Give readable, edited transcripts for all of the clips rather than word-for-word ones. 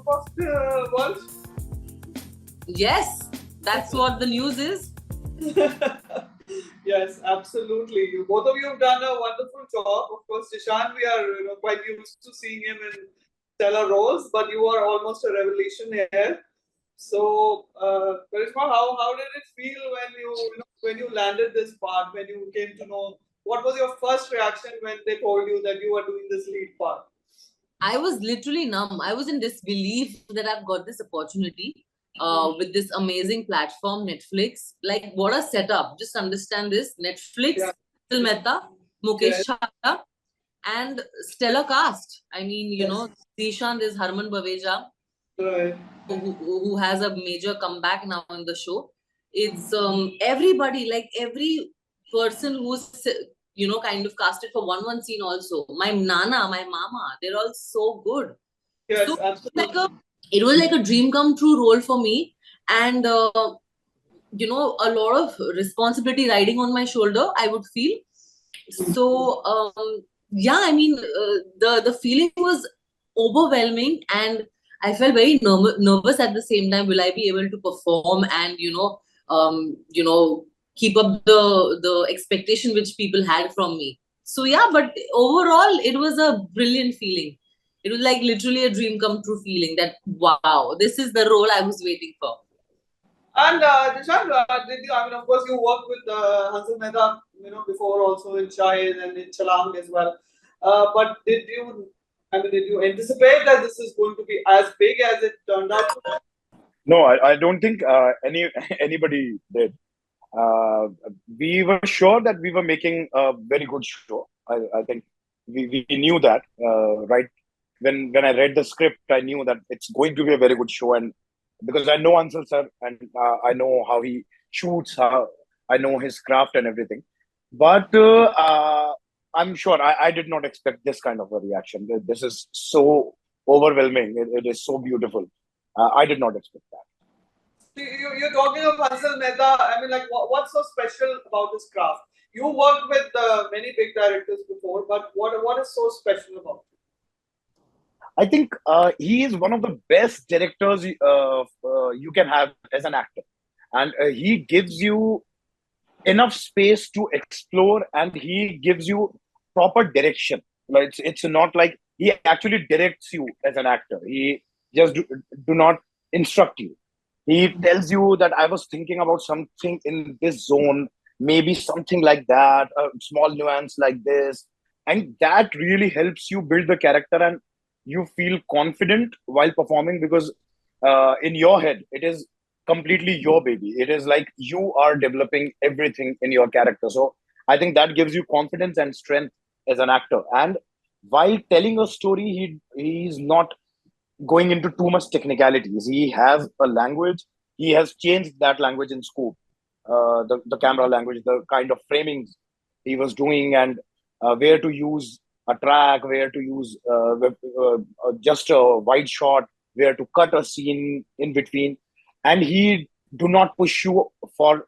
of the world? Yes, that's what the news is. Yes, absolutely. Both of you have done a wonderful job. Of course, Zeeshan, we are quite used to seeing him in stellar roles, but you are almost a revelation here. So, Karishma, how did it feel when you landed this part? When you came to know, what was your first reaction when they told you that you are doing this lead part? I was literally numb. I was in disbelief that I've got this opportunity with this amazing platform, Netflix. Like, what a setup. Just understand this. Netflix, Phil Mehta, Mukesh Chhabra, and stellar cast. I mean, you know, Zeeshan, there's Harman Baweja, who has a major comeback now in the show. It's everybody, like every person who's kind of casted for one scene also. My nana, my mama, they're all so good. Yes, so absolutely. It was like a dream come true role for me, and a lot of responsibility riding on my shoulder, I would feel. So yeah, I mean, the feeling was overwhelming, and I felt very nervous at the same time. Will I be able to perform and keep up the expectation which people had from me? So yeah, but overall, it was a brilliant feeling. It was like literally a dream come true feeling that wow, this is the role I was waiting for. And Zeeshan, did you? I mean, of course, you worked with Hansal Mehta, before also in Shahid and in Chalang as well. But did you? I mean, did you anticipate that this is going to be as big as it turned out to be? No, I don't think anybody did. We were sure that we were making a very good show. I think we knew that right when I read the script, I knew that it's going to be a very good show, and because I know Ansel sir and I know how he shoots, how I know his craft and everything. But I'm sure I did not expect this kind of a reaction. This is so overwhelming. It is so beautiful. I did not expect that. You're talking of Hansal Mehta. I mean, like, what's so special about this craft? You worked with many big directors before, but what is so special about it? I think he is one of the best directors you can have as an actor, and he gives you enough space to explore, and he gives you proper direction. Like it's not like he actually directs you as an actor. He just do not instruct you. He tells you that I was thinking about something in this zone, maybe something like that, a small nuance like this, and that really helps you build the character, and you feel confident while performing because in your head it is completely your baby. It is like you are developing everything in your character. So I think that gives you confidence and strength as an actor. And while telling a story, he's not going into too much technicalities. He has a language. He has changed that language in scope. The camera language, the kind of framings he was doing, and where to use a track, where to use just a wide shot, where to cut a scene in between, and he do not push you for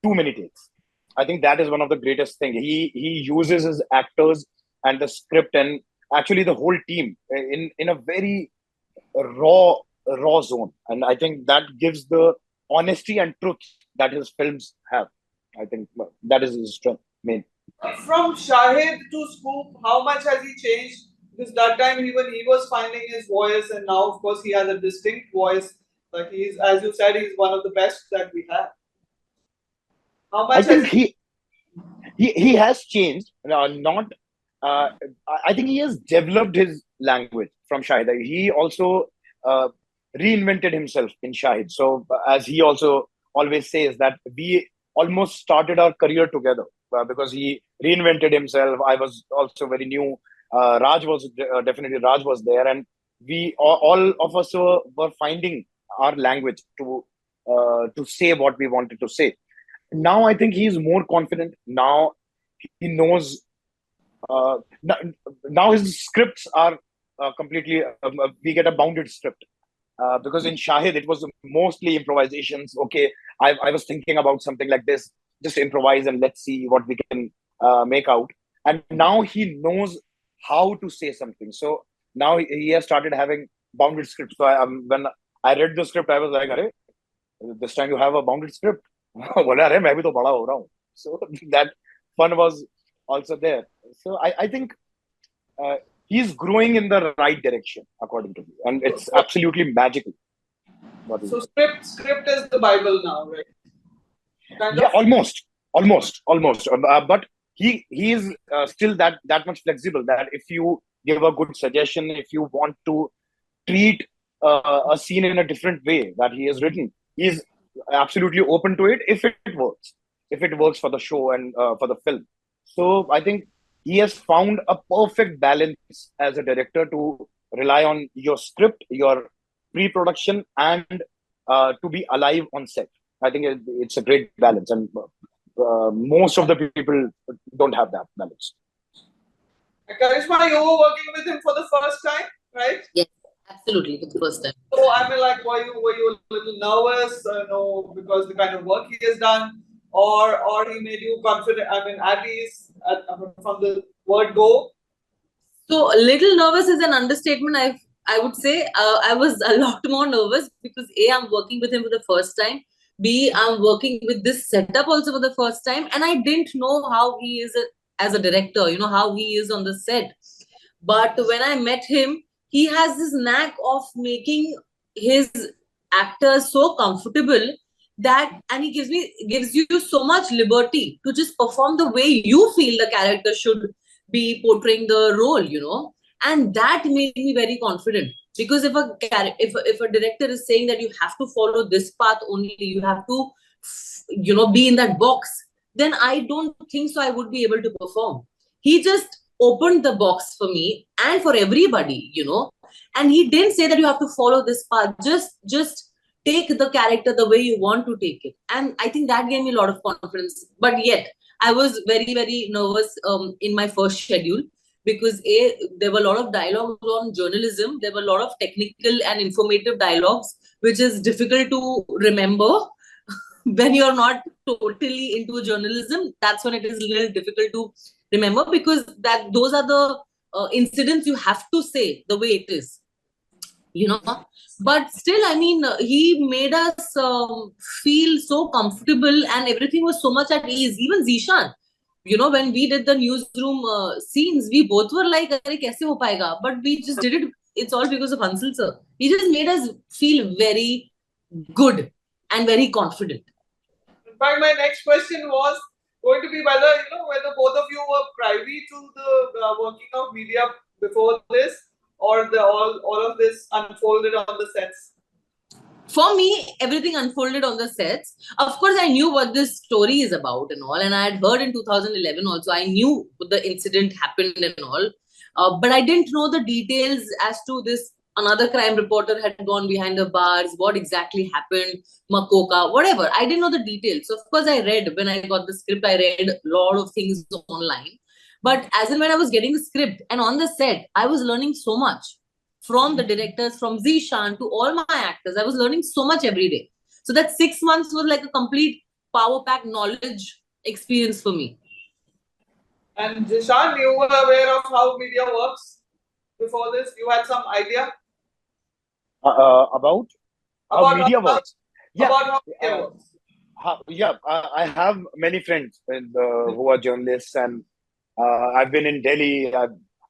too many takes. I think that is one of the greatest thing. He uses his actors and the script and actually the whole team in a very raw zone, and I think that gives the honesty and truth that his films have. I think that is his strength main. From Shahid to Scoop, how much has he changed? Because that time even he was finding his voice, and now of course he has a distinct voice. Like he's, as you said, he's one of the best that we have. How much I think has he has changed. Not I think he has developed his language from Shahid. He also uh, reinvented himself in Shahid. So as he also always says that we almost started our career together because he reinvented himself. I was also very new. Raj was definitely Raj was there, and we all of us were finding our language to say what we wanted to say. Now I think he's more confident. Now he knows now his scripts are completely we get a bounded script because in Shahid it was mostly improvisations. Okay, I was thinking about something like this, just improvise and let's see what we can make out. And now he knows how to say something. So now he has started having bounded script. So when I read the script, I was like, "Arey, this time you have a bounded script." बोला, "अरे, मैं भी तो बड़ा हो रहा हूँ." So that fun was also there. So I think he's growing in the right direction, according to me, and it's absolutely magical. So script is the Bible now, right? Yeah, almost. But he is still that much flexible that if you give a good suggestion, if you want to treat a scene in a different way that he has written, he's absolutely open to it if it works for the show and for the film. So I think he has found a perfect balance as a director to rely on your script, your pre-production, and to be alive on set. I think it's a great balance, and most of the people don't have that balance. Karishma, you were working with him for the first time, right? Yes, absolutely, for the first time. So I mean, like, were you a little nervous, because the kind of work he has done, or he made you confident? I mean, at ease from the word go. So a little nervous is an understatement. I would say I was a lot more nervous because A, I'm working with him for the first time. B, I'm working with this setup also for the first time, and I didn't know how he is as a director. How he is on the set. But when I met him, he has this knack of making his actors so comfortable and he gives you so much liberty to just perform the way you feel the character should be portraying the role, and that made me very confident. Because if a director is saying that you have to follow this path only, you have to be in that box, then I don't think so I would be able to perform. He just opened the box for me and for everybody, and he didn't say that you have to follow this path. Just take the character the way you want to take it, and I think that gave me a lot of confidence. But yet I was very, very nervous in my first schedule, because there were a lot of dialogues on journalism. There were a lot of technical and informative dialogues, which is difficult to remember when you're not totally into journalism. That's when it is a little difficult to remember, because those are the incidents you have to say the way it is, but still, I mean, he made us feel so comfortable, and everything was so much at ease. Even Zeeshan, when we did the newsroom scenes, we both were like, "Arey, kaise ho payega?" But we just did it. It's all because of Hansal sir. He just made us feel very good and very confident. In fact, my next question was going to be whether both of you were privy to the working of media before this, or all of this unfolded on the sets. For me, everything unfolded on the sets. Of course, I knew what this story is about and all, and I had heard in 2011 also. I knew the incident happened and all, but I didn't know the details as to this. Another crime reporter had gone behind the bars. What exactly happened? Makoka, whatever. I didn't know the details. So, of course, I read, when I got the script, I read a lot of things online. But as in when I was getting the script and on the set, I was learning so much from the directors, from Zeeshan to all my actors. I was learning so much every day. So that 6 months was like a complete power-packed knowledge experience for me. And Zeeshan, you were aware of how media works before this? You had some idea? About how media works? About how media works. I have many friends who are journalists, and I've been in Delhi.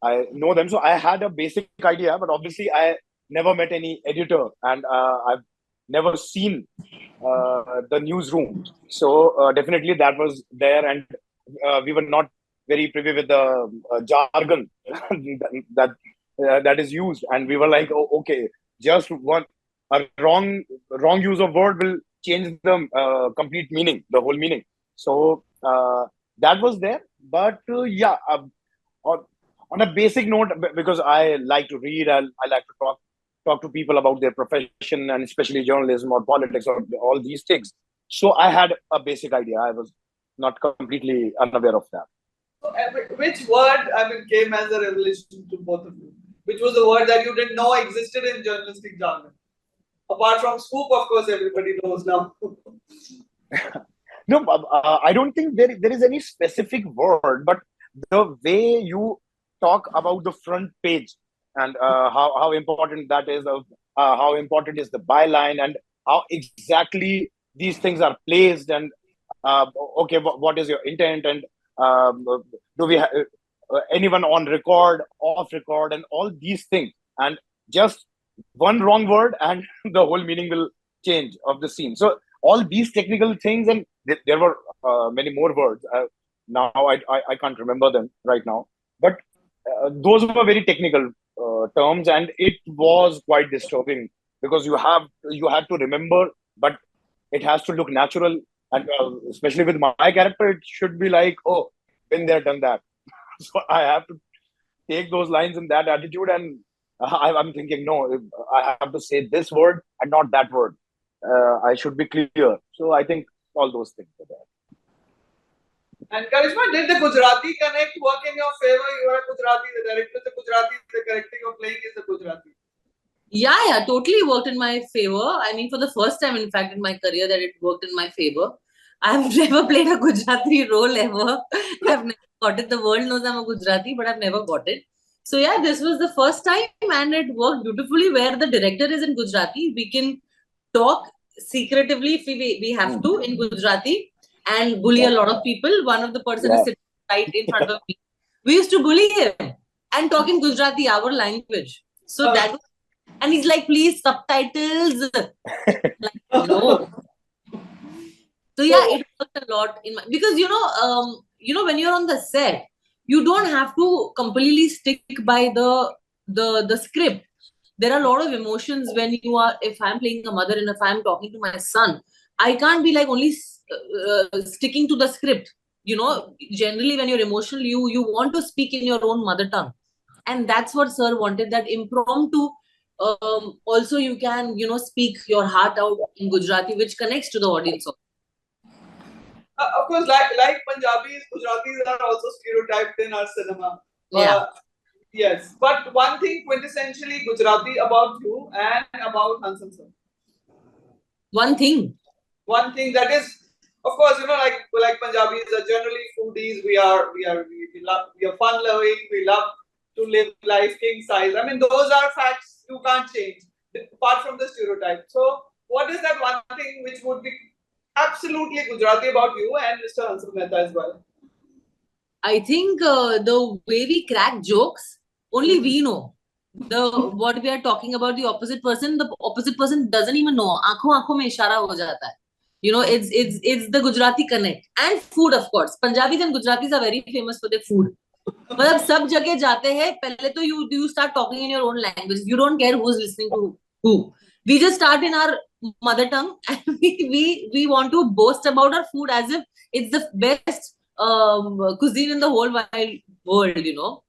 I know them, so I had a basic idea, but obviously I never met any editor, and I've never seen the newsroom. So definitely that was there, and we were not very privy with the jargon that is used, and we were like, "Oh, okay, just a wrong use of word will change the complete meaning, the whole meaning." So that was there, but on a basic note, because I like to read, I like to talk to people about their profession, and especially journalism or politics or all these things. So I had a basic idea. I was not completely unaware of that. So, which word, came as a revelation to both of you? Which was the word that you didn't know existed in journalistic jargon? Apart from scoop, of course, everybody knows now. No, I don't think there is any specific word, but the way you talk about the front page and how important that is, of how important is the byline, and how exactly these things are placed, and okay, what is your intent, and do we have anyone on record, off record, and all these things, and just one wrong word and the whole meaning will change of the scene. So all these technical things, and there were many more words. Now I can't remember them right now, but those were very technical terms, and it was quite disturbing because you had to remember, but it has to look natural, and especially with my character, it should be like, oh, been there, done that. So I have to take those lines in that attitude, and I'm thinking, no, I have to say this word and not that word. I should be clear. So I think all those things are there. And Karishma, did the Gujarati connect work in your favor? You are a Gujarati, the director is a Gujarati, the character you're playing is a Gujarati. Yeah, totally worked in my favor. I mean, for the first time, in fact, in my career, that it worked in my favor. I've never played a Gujarati role ever. I've never got it. The world knows I'm a Gujarati, but I've never got it. So yeah, this was the first time, and it worked beautifully. Where the director is in Gujarati, we can talk secretively if we have to in Gujarati and bully a lot of people. One of the person is sitting right in front of me. We used to bully him and talk in Gujarati, our language. So that was, and he's like, please subtitles. Like, no. So yeah, it worked a lot in my, because when you're on the set, you don't have to completely stick by the script. There are a lot of emotions when you are, if I'm playing a mother and if I'm talking to my son, I can't be like only sticking to the script. Generally when you're emotional, you want to speak in your own mother tongue. And that's what sir wanted, that impromptu. Also you can, speak your heart out in Gujarati, which connects to the audience. Of course, like Punjabis, Gujaratis are also stereotyped in our cinema. Yeah. Yes, but one thing quintessentially Gujarati about you and about Hansan sir. One thing that is, of course, like Punjabis are generally foodies. We are fun loving. We love to live life king size. I mean, those are facts you can't change apart from the stereotype. So, what is that one thing which would be absolutely Gujarati about you and Mr. Hansan Mehta as well? I think the way we crack jokes, only we know. What we are talking about, the opposite person doesn't even know. Aankhon mein ishara ho jata hai. It's the Gujarati connect. And food, of course. Punjabis and Gujaratis are very famous for their food. मतलब सब जगह जाते हैं, पहले तो you start talking in your own language. You don't care who's listening to who. We just start in our mother tongue, and we want to boast about our food as if it's the best cuisine in the whole wide world.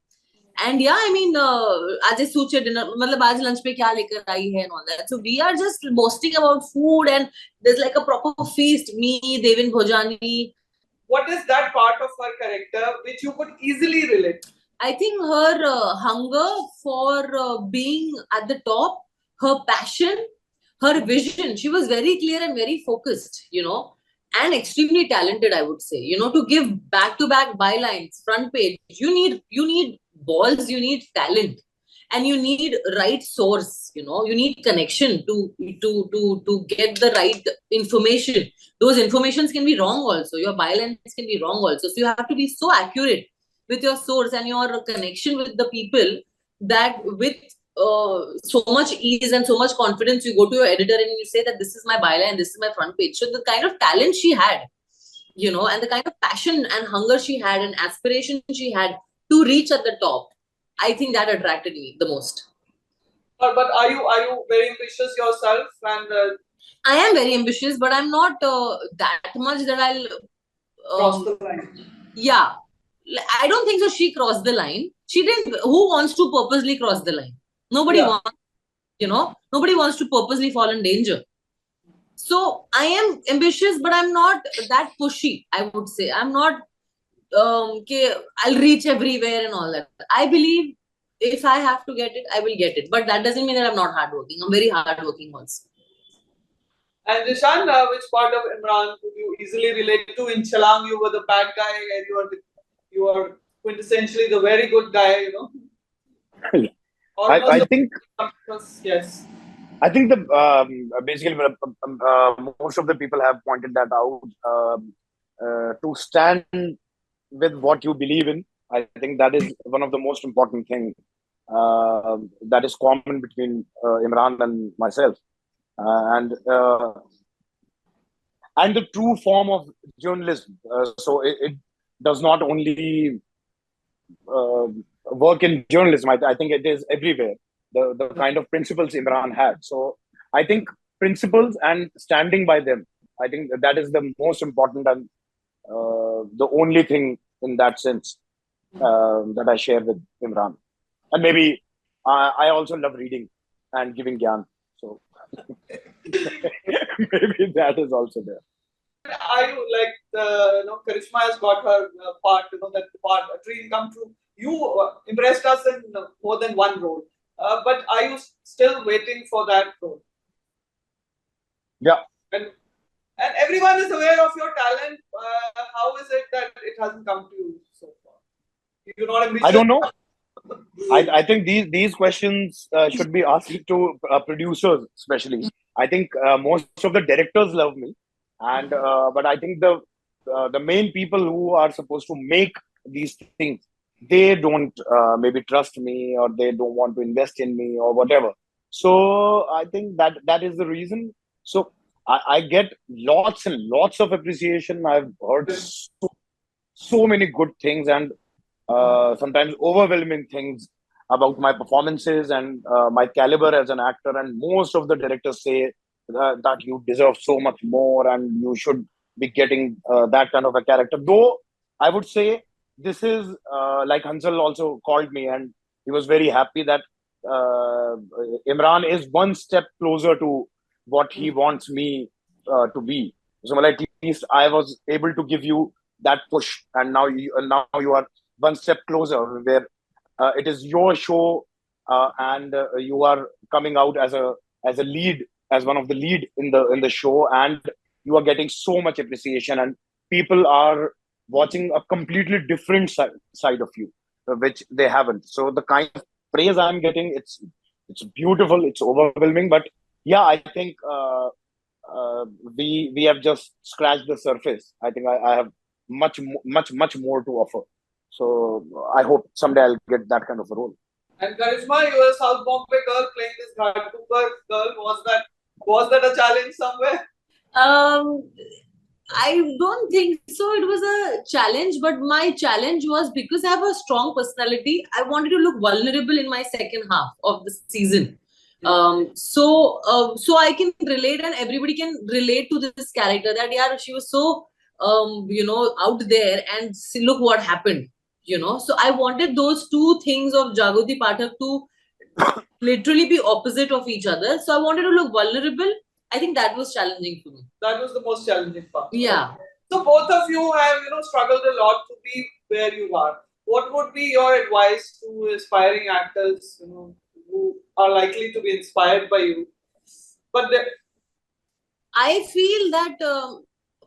And yeah, I mean, आज सूचे dinner, मतलब आज lunch पे क्या लेकर आई है and all that. So we are just boasting about food, and there's like a proper feast. Me, Devin Bhojani. What is that part of her character which you could easily relate? I think her hunger for being at the top, her passion, her vision. She was very clear and very focused, and extremely talented, I would say. To give back-to-back bylines, front page, you need balls, you need talent, and you need right source. You need connection to get the right information. Those informations can be wrong also. Your bylines can be wrong also. So you have to be so accurate with your source and your connection with the people that with so much ease and so much confidence, you go to your editor and you say that this is my byline, this is my front page. So the kind of talent she had, and the kind of passion and hunger she had and aspiration she had to reach at the top, I think that attracted me the most. But are you very ambitious yourself? And I am very ambitious, but I'm not that much that I'll cross the line. Yeah, I don't think so. She crossed the line. She didn't. Who wants to purposely cross the line? Nobody wants. Nobody wants to purposely fall in danger. So I am ambitious, but I'm not that pushy. I would say I'm not. I'll reach everywhere and all that. I believe if I have to get it, I will get it. But that doesn't mean that I'm not hardworking. I'm very hardworking also. And Zeeshan, which part of Imran could you easily relate to? In Chalang, you were the bad guy, and you are quintessentially the very good guy. Almost I think yes. I think the basically most of the people have pointed that out. To stand with what you believe in, I think that is one of the most important thing that is common between Imran and myself, and the true form of journalism. So it does not only uh, work in journalism. I think it is everywhere. The kind of principles Imran had. So I think principles and standing by them. I think that is the most important and the only thing in that sense that I share with Imran. And maybe I also love reading and giving gyan. So maybe that is also there. Are you like Karishma has got her part, that part, a dream come true. You impressed us in more than one role, but are you still waiting for that role? Yeah. And everyone is aware of your talent. How is it that it hasn't come to you so far? You're not ambitious. I don't know. I think these questions should be asked to producers, especially. I think most of the directors love me, and but I think the main people who are supposed to make these things, they don't maybe trust me, or they don't want to invest in me, or whatever. So I think that is the reason. So I get lots and lots of appreciation. I've heard so many good things, and sometimes overwhelming things about my performances and my caliber as an actor. And most of the directors say that you deserve so much more and you should be getting that kind of a character. Though I would say this is like Hansal also called me, and he was very happy that Imran is one step closer to what he wants me to be. So, like, at least I was able to give you that push, and now you are one step closer, where it is your show, and you are coming out as a lead, as one of the lead in the show, and you are getting so much appreciation, and people are watching a completely different side of you, which they haven't. So the kind of praise I'm getting, it's beautiful, it's overwhelming. But yeah, I think we have just scratched the surface. I think I have much more to offer. So I hope someday I'll get that kind of a role. And Karishma, you are a South Bombay girl playing this Ghatkupar girl. Was that a challenge somewhere? I don't think so. It was a challenge, but my challenge was because I have a strong personality. I wanted to look vulnerable in my second half of the season. So I can relate, and everybody can relate to this character. That she was so out there, and see, look what happened. So I wanted those two things of Jagriti Pathak to literally be opposite of each other. So I wanted to look vulnerable. I think that was challenging for me. That was the most challenging part. Yeah. So both of you have, struggled a lot to be where you are. What would be your advice to aspiring actors, who are likely to be inspired by you? But I feel that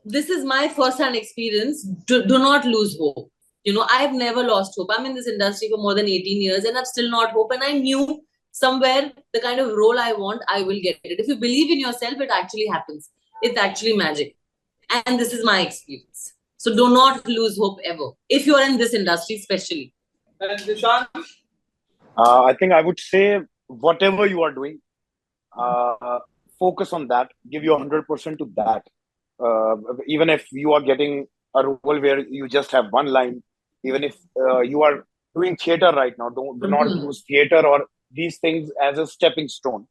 this is my first-hand experience. Do not lose hope. I've never lost hope. I'm in this industry for more than 18 years, and I've still not hope. And I knew somewhere the kind of role I want, I will get it. If you believe in yourself, it actually happens. It's actually magic. And this is my experience. So do not lose hope ever, if you're in this industry especially. And Zeeshan? I think I would say whatever you are doing, focus on that. Give your 100% to that. Even if you are getting a role where you just have one line, even if you are doing theater right now, do not use theater or these things as a stepping stone.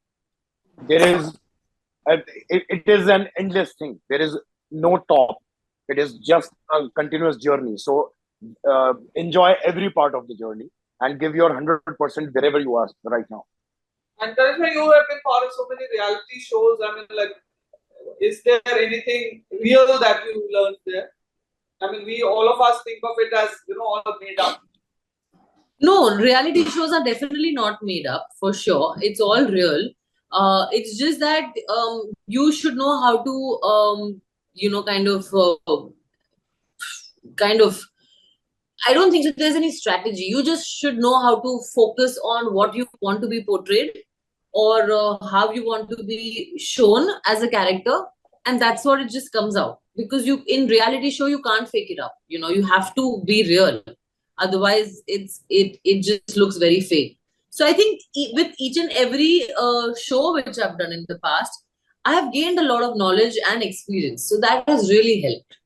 There is, it is an endless thing. There is no top. It is just a continuous journey. So enjoy every part of the journey and give your 100% wherever you are right now. And Karishma, you have been part of so many reality shows. I mean, like, is there anything real that you learned there? I mean, all of us think of it as, all made up. No, reality shows are definitely not made up, for sure. It's all real. It's just that you should know how to, kind of I don't think that there's any strategy. You just should know how to focus on what you want to be portrayed, or how you want to be shown as a character, and that's what it just comes out. Because you, in reality show, you can't fake it up. You know, you have to be real. Otherwise, it just looks very fake. So I think with each and every show which I've done in the past, I have gained a lot of knowledge and experience. So that has really helped.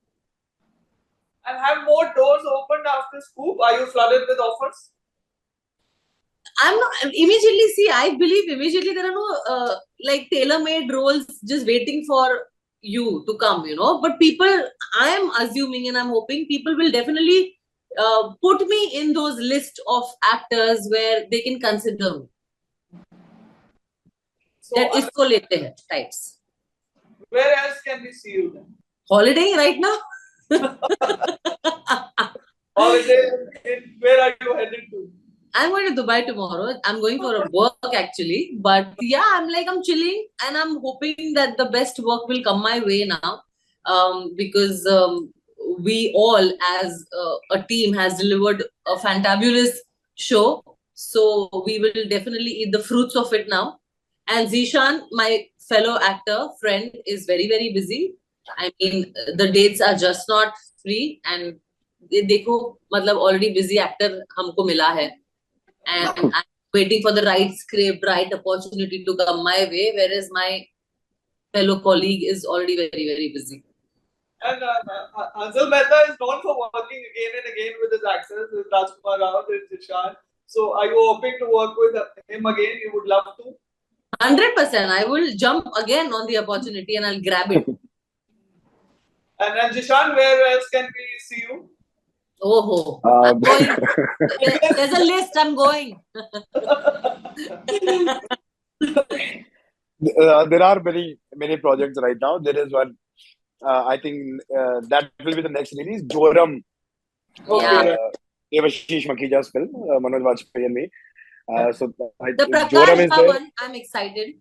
And have more doors opened after Scoop? Are you flooded with offers? I'm not immediately, see, I believe immediately there are no like tailor-made roles just waiting for you to come, you know. But people, I am assuming and I'm hoping people will definitely put me in those list of actors where they can consider me. So, That is so late types. where else can we see you then? Holiday right now? Holiday, where are you headed to? I'm going to Dubai tomorrow. I'm going for a work actually. But yeah, I'm chilling and I'm hoping that the best work will come my way now. Because we all as a team has delivered a fantabulous show. So we will definitely eat the fruits of it now. And Zeeshan, my fellow actor, friend, is very, very busy. I mean, the dates are just not free. And देखो, मतलब already busy actor हमको मिला है. And I'm waiting for the right script, right opportunity to come my way, whereas my fellow colleague is already very, very busy. And Hansal Mehta is known for working again and again with his actors, with Rajkumar Rao and Zeeshan. So are you hoping to work with him again? You would love to? 100%. I will jump again on the opportunity and I'll grab it. And Zeeshan, where else can we see you? Oh, I'm going. There's a list. I'm going. There are many projects right now. There is one. I think that will be the next release. Joram. Yeah. Devashish Makhija's film, Manoj Vajpayee and me. So the Prakash Jha one, I'm excited.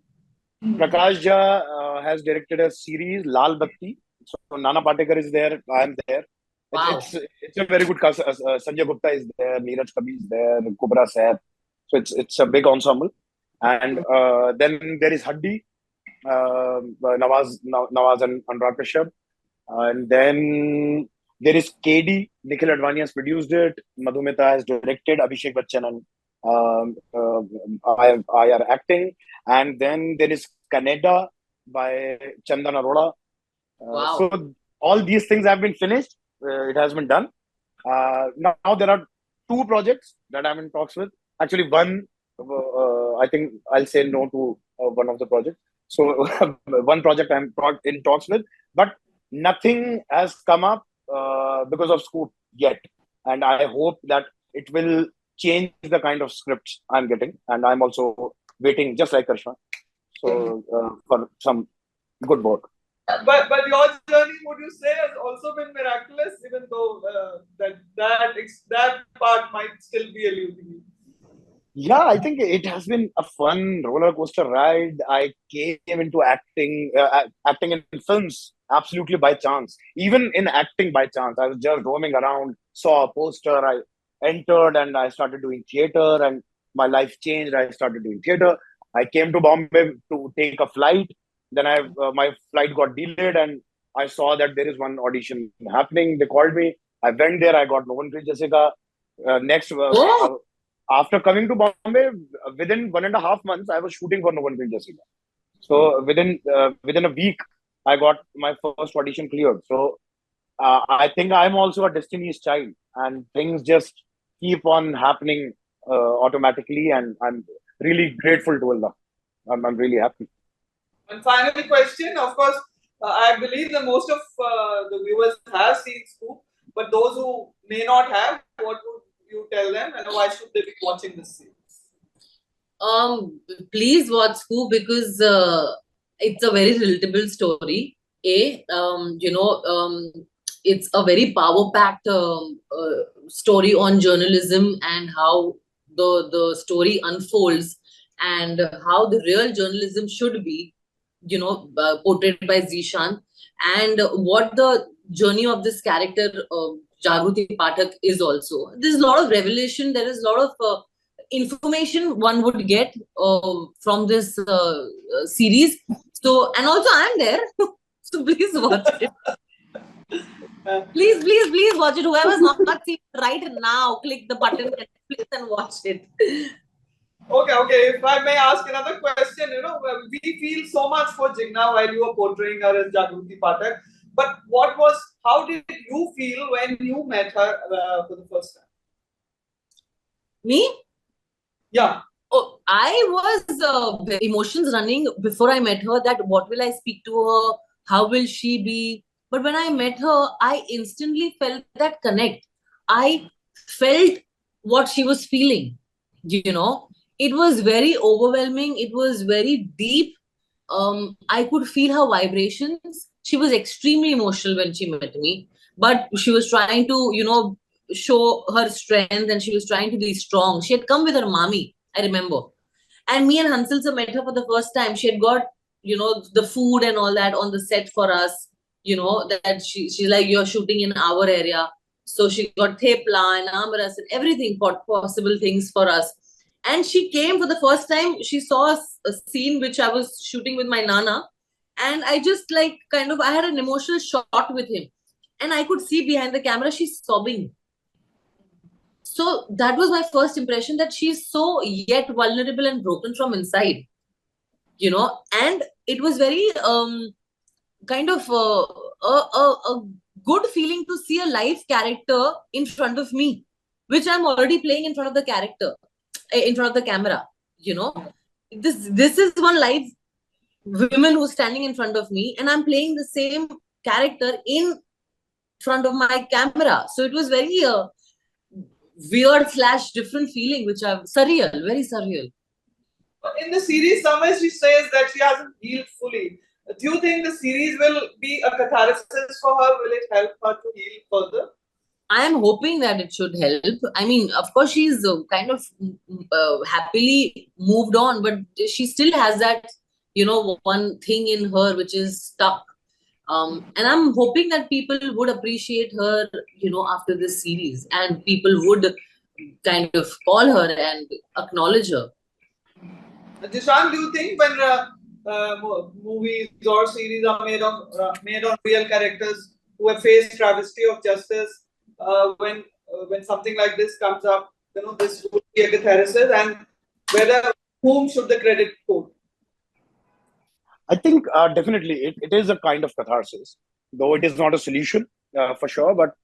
Prakash Jha has directed a series, Lal Batti. So Nana Patekar is there. I am there. Wow. It's a very good cast. Sanjay Gupta is there. Neeraj Kabi is there. Kubra Saib. So it's a big ensemble. And then there is Haddi, Nawaz and Anurag Kashyap. And then there is KD. Nikhil Advani has produced it. Madhu Mehta has directed. Abhishek Bachchan and I are acting. And then there is Canada by Chandan Arora. Wow. So all these things have been finished. It has been done. Now there are 2 projects that I'm in talks with. Actually, one, I think I'll say no to one of the projects. So one project I'm in talks with, but nothing has come up because of Scoop yet. And I hope that it will change the kind of scripts I'm getting. And I'm also waiting, just like Karishma, so for some good work. But your journey, would you say, has also been miraculous, even though that part might still be eluding you? Yeah, I think it has been a fun roller coaster ride. I came into acting in films absolutely by chance. Even in acting by chance, I was just roaming around, saw a poster, I entered, and I started doing theater, and my life changed. I started doing theater. I came to Bombay to take a flight. Then my flight got delayed, and I saw that there is one audition happening. They called me. I went there. I got No One Treats Jessica. After coming to Bombay, within 1.5 months, I was shooting for No One Treats Jessica. So within a week, I got my first audition cleared. So I think I'm also a Destiny's child, and things just keep on happening automatically, and I'm really grateful to Allah. I'm really happy. And final question, of course, I believe that most of the viewers have seen Scoop, but those who may not have, what would you tell them, and why should they be watching this series? Please watch Scoop because it's a very relatable story. It's a very power-packed story on journalism and how the story unfolds and how the real journalism should be, portrayed by Zeeshan, and what the journey of this character Jagruti Pathak is also. There's a lot of revelation. There is a lot of information one would get from this series. So, and also I'm there. So please watch it. Please watch it. Whoever's not seen it right now, click the button and please and watch it. Okay. If I may ask another question, we feel so much for Jigna while you were portraying her as Jagruti Pathak. But how did you feel when you met her for the first time? Me? Yeah. Oh, I was emotions running before I met her, that what will I speak to her? How will she be? But when I met her, I instantly felt that connect. I felt what she was feeling, It was very overwhelming. It was very deep. I could feel her vibrations. She was extremely emotional when she met me, but she was trying to, show her strength, and she was trying to be strong. She had come with her mommy, I remember. And me and Hansal sir met her for the first time. She had got, the food and all that on the set for us, that she's like, you're shooting in our area. So she got thepla and amaras and everything, possible things for us. And she came for the first time. She saw a scene which I was shooting with my Nana. And I just I had an emotional shot with him. And I could see behind the camera, she's sobbing. So that was my first impression, that she's so yet vulnerable and broken from inside, and it was very a good feeling to see a live character in front of me, which I'm already playing in front of the character, in front of the camera, This is one live woman who's standing in front of me, and I'm playing the same character in front of my camera. So it was very weird / different feeling, which I'm surreal, very surreal. In the series, somewhere she says that she hasn't healed fully. Do you think the series will be a catharsis for her? Will it help her to heal further? I am hoping that it should help. I mean, of course, she's kind of happily moved on, but she still has that, one thing in her which is stuck. And I'm hoping that people would appreciate her, after this series, and people would kind of call her and acknowledge her. Zeeshan, do you think when movies or series are made on real characters who have faced travesty of justice, when something like this comes up, this would be a catharsis, and whom should the credit go to? I think definitely it is a kind of catharsis, though it is not a solution for sure, but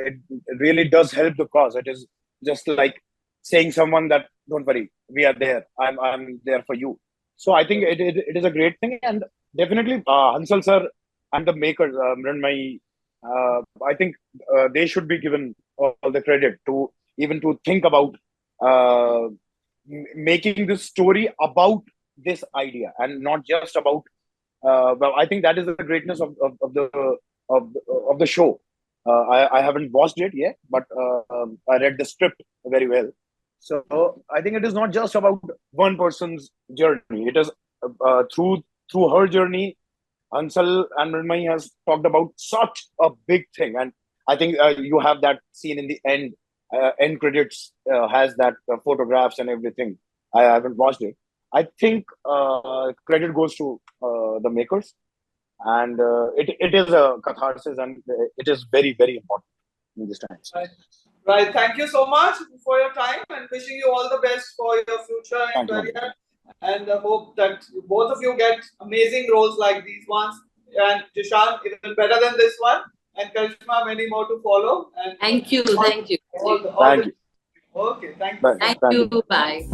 it really does help the cause. It is just like saying someone that, don't worry, we are there. I'm there for you. So I think it is a great thing, and definitely Hansal sir and the makers, Mrinmai, I think they should be given all the credit to even to think about making this story about this idea and not just about well, I think that is the greatness of the show. I haven't watched it yet, but I read the script very well. So I think it is not just about one person's journey. It is through her journey. Hansal and Mrinmai has talked about such a big thing, and I think you have that scene in the end credits has that photographs and everything. I haven't watched it. I think credit goes to the makers, and it is a catharsis, and it is very, very important in this time. Right. Thank you so much for your time, and wishing you all the best for your future and career. And I hope that both of you get amazing roles like these ones, and Zeeshan even better than this one, and Karishma many more to follow. And thank you. Okay, thank you. Thank you. Bye.